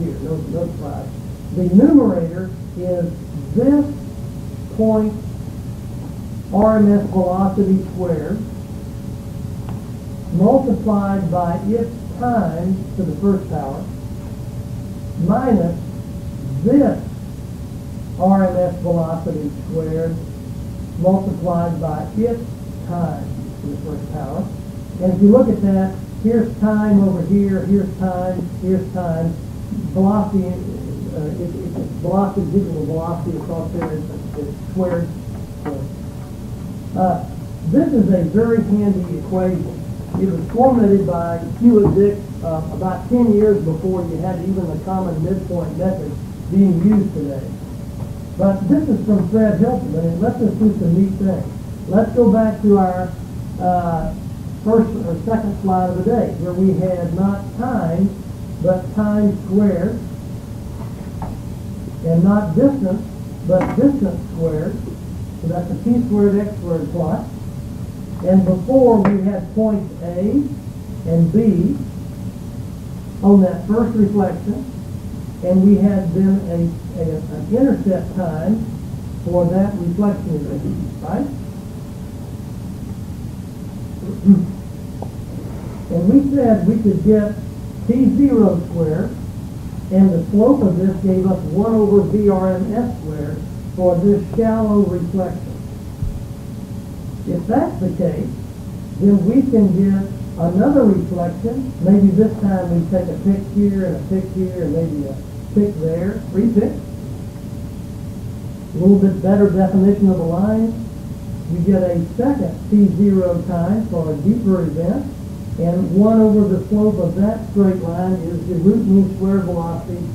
here, no surprise. The numerator is this point RMS velocity squared multiplied by its time to the first power minus this RMS velocity squared multiplied by its time to the first power. And if you look at that, here's time over here, here's time, velocity, velocity is equal to velocity across there, it's squared. This is a very handy equation. It was formulated by Hewitt-Dix about 10 years before you had even the common midpoint method being used today. But this is from Fred Hilton, and it lets us do some neat things. Let's go back to our first or second slide of the day, where we had not time, but time squared, and not distance, but distance squared. So that's a t squared x squared plot. And before we had points A and B on that first reflection, and we had then an intercept time for that reflection event, right? And we said we could get t0 squared, and the slope of this gave us 1 over VRMS squared for this shallow reflection. If that's the case, then we can get another reflection. Maybe this time we take a pick here and a pick here and maybe a pick there, 3 picks. A little bit better definition of the line. You get a second t0 time for a deeper event, and 1 over the slope of that straight line is the root mean square velocity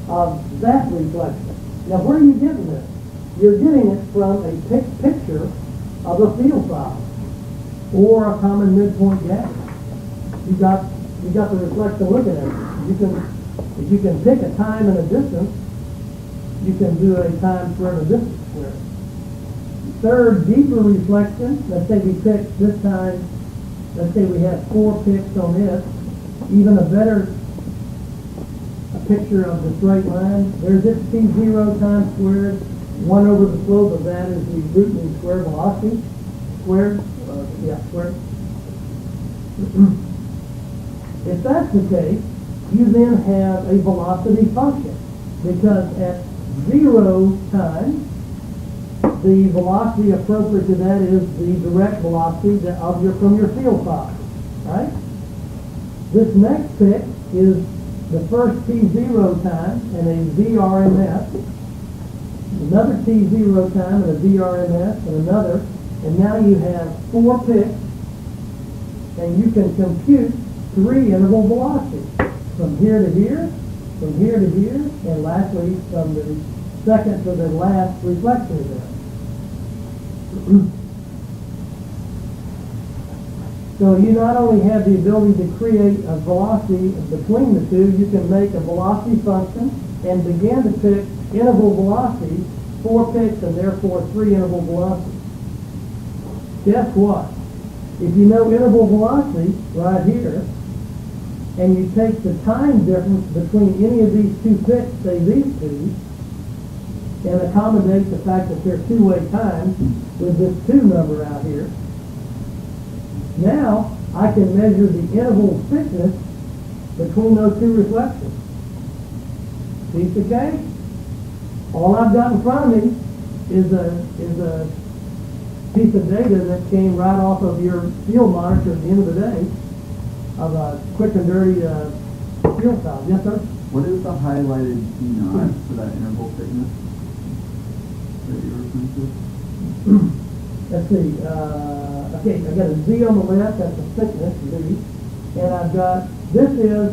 of that reflection. Now, where are you getting this? You're getting it from a picture of a field file or a common midpoint gas. You got the reflection looking at it. If you can pick a time and a distance, you can do a time squared and a distance squared. Third, deeper reflection. Let's say we pick this time. Let's say we have 4 picks on it. Even a better picture of the straight line. There's this t0 time squared. 1 over the slope of that is the root mean square velocity squared. Squared. If that's the case, you then have a velocity function, because at 0 time, the velocity appropriate to that is the direct velocity from your field file, right? This next pick is the first t0 time and a VRMS, another t0 time and a VRMS, and another, and now you have 4 picks, and you can compute 3 interval velocities from here to here, from here to here, and lastly from the second to the last reflection event. So you not only have the ability to create a velocity between the two, you can make a velocity function and begin to pick interval velocities, 4 picks, and therefore 3 interval velocities. Guess what? If you know interval velocity right here, and you take the time difference between any of these 2 picks, say these two, and accommodate the fact that they're two-way times with this 2 number out here, now I can measure the interval thickness between those 2 reflections. Piece of cake. All I've got in front of me is a piece of data that came right off of your field monitor at the end of the day of a quick and dirty field file. Yes, sir? What is the highlighted T0 for that interval thickness that you're referring to? Let's see. Okay, I got a Z on the left. That's the thickness, Z, and I've got this is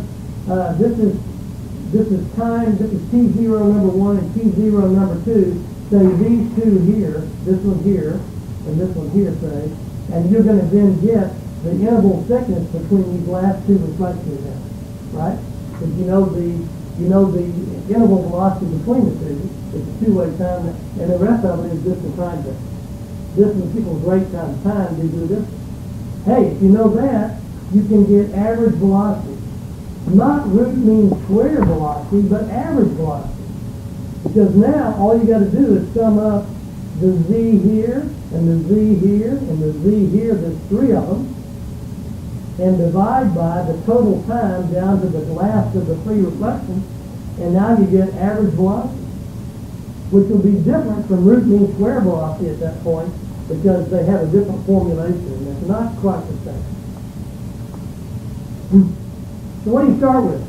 time. This is T0 number 1 and T0 number 2. Say these 2 here, this one here, and this one here, say, and you're going to then get the interval thickness between these last 2 reflection events, right? Because you know the interval velocity between the 2. It's a two-way time, and the rest of it is distance time difference. Distance equals rate times time. You do this. Hey, if you know that, you can get average velocity. not root mean square velocity, but average velocity. Because now all you got to do is sum up the z here, and the z here, and the z here, there's three of them, and divide by the total time down to the last of the three reflections, and now you get average velocity, which will be different from root mean square velocity at that point, because they have a different formulation, and it's not quite the same. So what do you start with?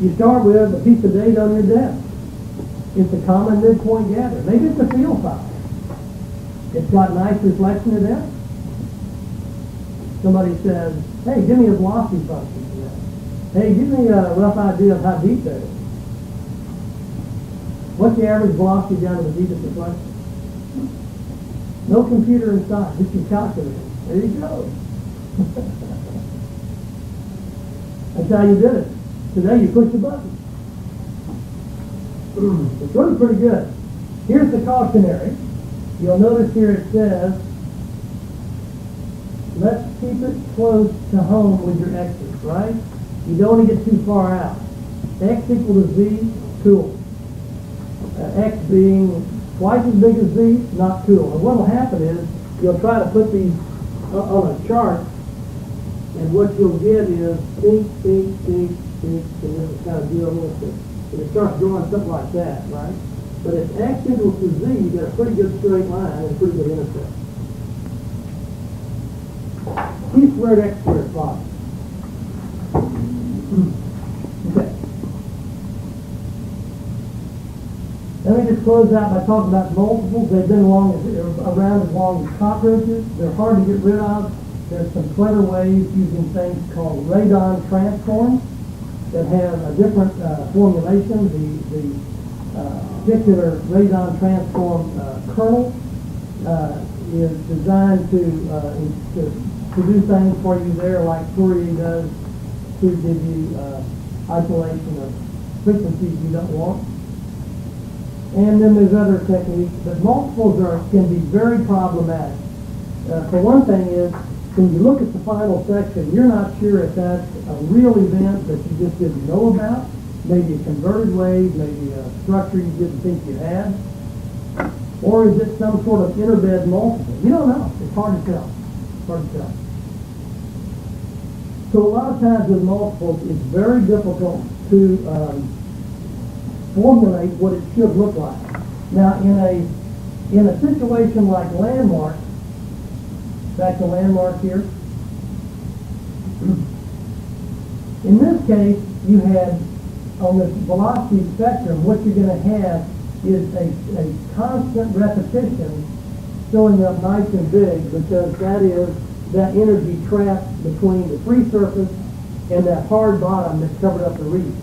You start with a piece of data on your desk. It's a common midpoint gather. Maybe it's a field file. It's got nice reflection of that. Somebody says, hey, give me a velocity function for that. Hey, give me a rough idea of how deep that is. What's the average velocity down to the deepest reflection? No computer inside, just your calculator. There you go. That's how you did it. Today you push a button. It's really pretty good. Here's the cautionary. You'll notice here it says, let's keep it close to home with your x's, right? You don't want to get too far out. X equal to z, cool. X being twice as big as z, not cool. And what will happen is, you'll try to put these on a chart, and what you'll get is think, and this is kind of dualistic. And it starts drawing something like that, right? But if x equals to z, you get a pretty good straight line and a pretty good intercept. T squared x squared plot. Okay. Let me just close out by talking about multiples. They've been around as long as cockroaches. They're hard to get rid of. There's some clever ways using things called radon transforms that have a different formulation. The particular radon transform kernel is designed to do things for you there like Fourier does to give you isolation of frequencies you don't want. And then there's other techniques, but multiples can be very problematic. For one thing is, when you look at the final section, you're not sure if that's a real event that you just didn't know about, maybe a converted wave, maybe a structure you didn't think you had, or is it some sort of interbed multiple? You don't know. It's hard to tell. So a lot of times with multiples, it's very difficult to formulate what it should look like. Now, in a situation like landmark, back to landmark here. In this case, you had on this velocity spectrum, what you're going to have is a constant repetition showing up nice and big, because that is that energy trapped between the free surface and that hard bottom that covered up the reef.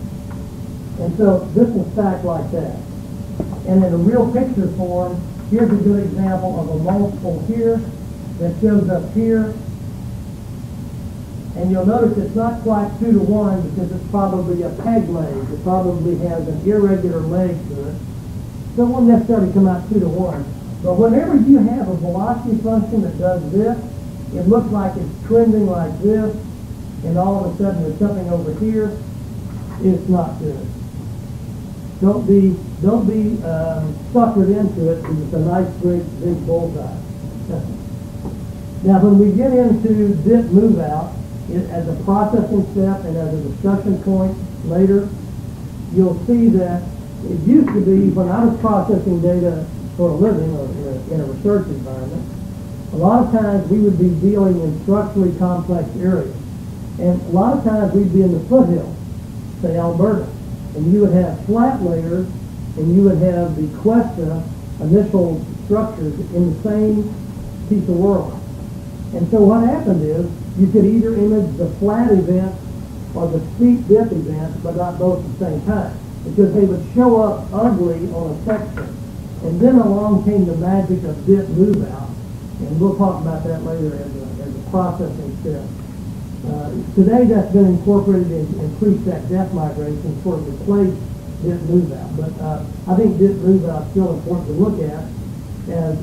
And so this will stack like that. And in a real picture form, here's a good example of a multiple here that shows up here. And you'll notice it's not quite 2 to 1 because it's probably a peg leg. It probably has an irregular leg to it. So it won't necessarily come out 2 to 1. But whenever you have a velocity function that does this, it looks like it's trending like this, and all of a sudden there's something over here. It's not good. Don't be suckered into it because it's a nice big bullseye. Now when we get into dip move out, as a processing step and as a discussion point later, you'll see that it used to be, when I was processing data for a living or in a research environment, a lot of times we would be dealing in structurally complex areas. And a lot of times we'd be in the foothills, say Alberta, and you would have flat layers and you would have the Cuesta initial structures in the same piece of world. And so what happened is, you could either image the flat event or the steep dip event, but not both at the same time, because they would show up ugly on a section. And then along came the magic of dip move out, and we'll talk about that later as a processing step. Today that's been incorporated in preset depth migration, sort of replaced dip move out. But I think dip move out is still important to look at as,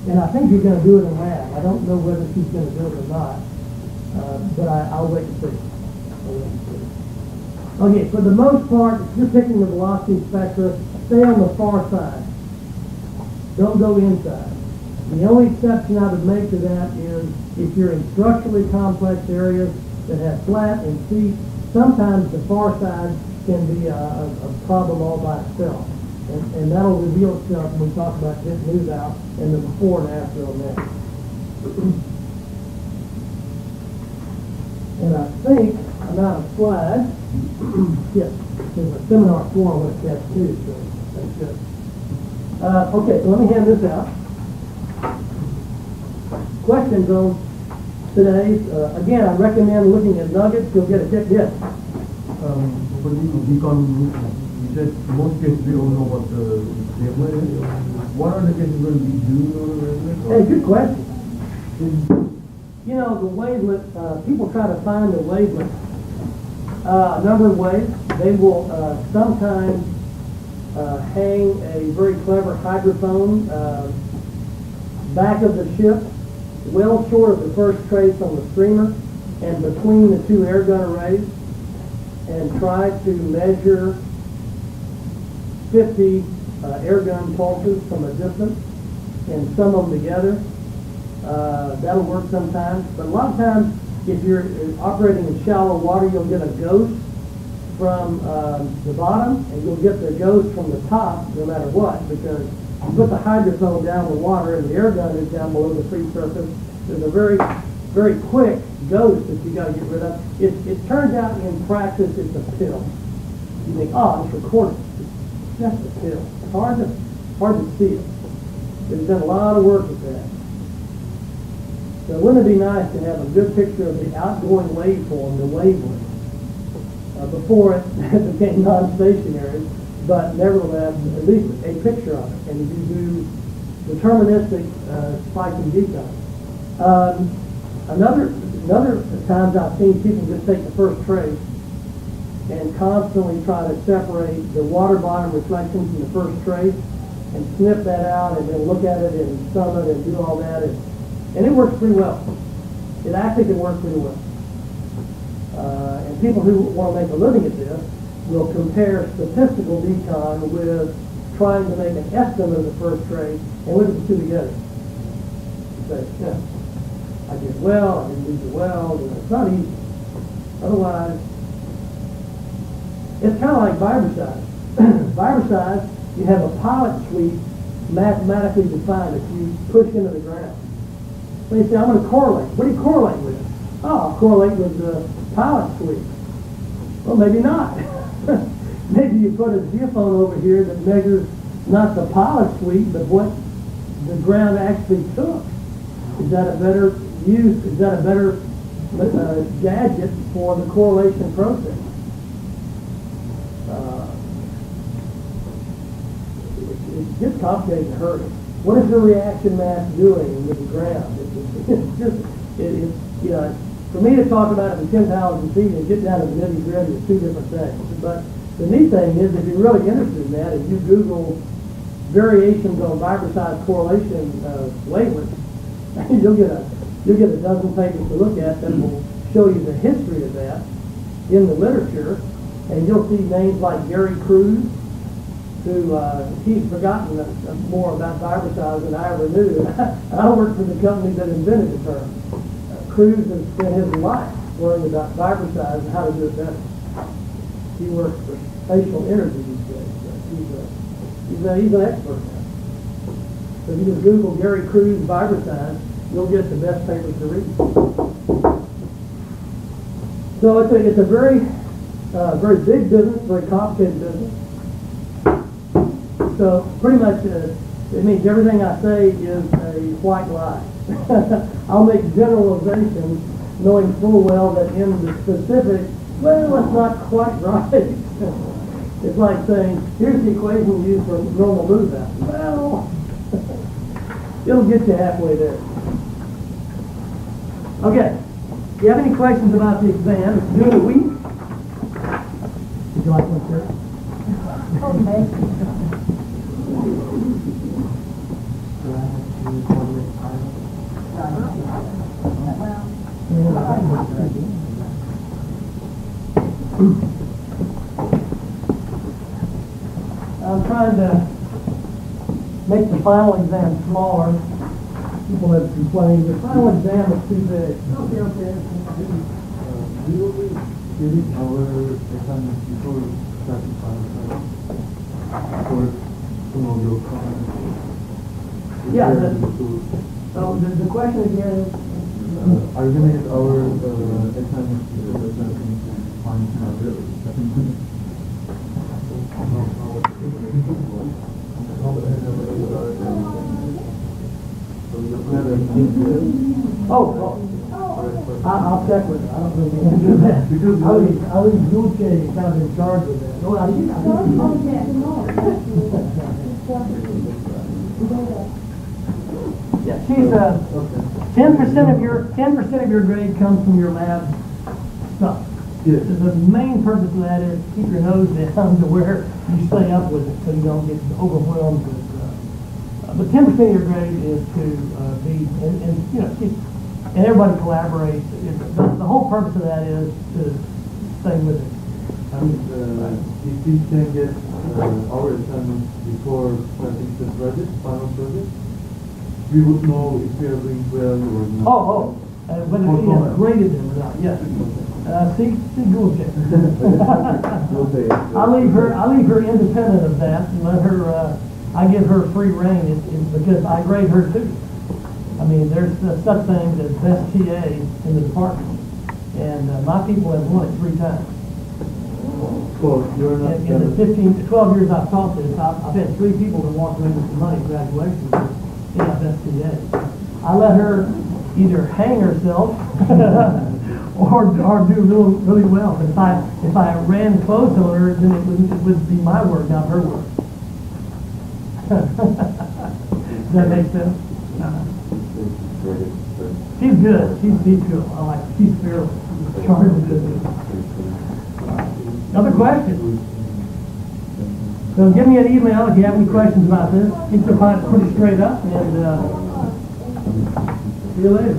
and I think you're going to do it in lab. I don't know whether she's going to do it or not. But I'll wait and see. Okay, for the most part, if you're picking the velocity spectra, stay on the far side. Don't go inside. The only exception I would make to that is if you're in structurally complex areas that have flat and steep, sometimes the far side can be a problem all by itself. And that'll reveal itself when we talk about this new valve and the before and after on that. And I think I'm out of slides. Yes, there's a seminar 4 I want to catch too, so that's good. Okay, so let me hand this out. Questions on today's, again, I recommend looking at nuggets. You'll get a tip. Yes. For the decon, you said most cases we don't know what the wavelet is. What are the cases when we do know the wavelet? Hey, good question. You know, the wavelet, people try to find the wavelet a number of ways. They will sometimes hang a very clever hydrophone back of the ship, well short of the first trace on the streamer and between the two air gun arrays, and try to measure 50 air gun pulses from a distance and sum them together. That'll work sometimes, but a lot of times if you're operating in shallow water, you'll get a ghost from the bottom and you'll get the ghost from the top no matter what, because you put the hydrophone down in the water and the air gun is down below the free surface. There's a very, very quick ghost that you got to get rid of. It turns out in practice it's a pill. You think, oh, it's recorded. It's just a pill. It's hard to see it. There's been a lot of work with that. So wouldn't it be nice to have a good picture of the outgoing waveform, the wavelength, before it became non-stationary, but nevertheless, at least a picture of it. And you do deterministic spike and decon. Another times I've seen people just take the first trace and constantly try to separate the water bottom reflection from the first trace and snip that out and then look at it and sum it and do all that. And it works pretty well. It actually can work pretty well. And people who want to make a living at this will compare statistical decon with trying to make an estimate of the first trace and look at the two together. You say, yeah, I did well, I didn't do so well. You know, it's not easy. Otherwise, it's kind of like fiber size. Fiber size, you have a pilot sweep mathematically defined that you push into the ground. So you say, I'm going to correlate. What do you correlate with? Oh, I'll correlate with the pilot sweep. Well, maybe not. Maybe you put a geophone over here that measures not the pilot sweep, but what the ground actually took. Is that a better use? Is that a better gadget for the correlation process? It gets complicated in a hurry. What is the reaction mass doing with the ground? You know, for me to talk about it in 10,000 feet and get down to the nitty-gritty is two different things. But the neat thing is, if you're really interested in that, if you Google variations on fiber size correlation wavelengths, you'll get a dozen papers to look at that will show you the history of that in the literature, and you'll see names like Gary Cruz, who he's forgotten more about fiber size than I ever knew. I worked for the company that invented the term. Cruz has spent his life learning about fiber size and how to do it better. He works for spatial energy these days. So he's an expert now. So if you just Google Gary Cruz fiber size, you'll get the best papers to read. So it's a very big business, very complicated business. So pretty much it means everything I say is a white lie. I'll make generalizations knowing full well that in the specific, well, it's not quite right. It's like saying, here's the equation used for normal move out. Well, it'll get you halfway there. Okay. Do you have any questions about the exam? It's due in a week. Would you like one, sir? Okay. I'm trying to make the final exam smaller. People have complained, the final exam is too big. Okay. We will be giving our assignments before starting final exam. For some of your comments. Yeah, Prepare the- to- So the question again is, Are you gonna get our assignments before starting final exam? I'll check with her, I don't really want to do that. I'll leave Dulce kind of in charge of that. No, Yeah, she's, 10% of your grade comes from your lab stuff. Yes. The main purpose of that is to keep your nose down to where you stay up with it, so you don't get overwhelmed with, but 10% of your grade is to, be, and, you know, and everybody collaborates. The whole purpose of that is to stay with it. If we can get our assignments before starting the project, final project, we would know if we are doing well or not. Whether she has graded them or not, yes. See Dulce. I'll leave her independent of that and let her, I give her free rein because I grade her too. I mean, there's such things as best TA in the department, and my people have won it 3 times. So you're not. In the 12 years I've taught this, I've had 3 people that walk away with some money at graduation in my best TA. I let her either hang herself or do really well. But if I ran close on her, then it would be my work, not her work. Does that make sense? She's good. She's cool. I like her. She's fearless. Charged with business. Other questions? So give me an email if you have any questions about this. Keep the find it pretty straight up, and see you later.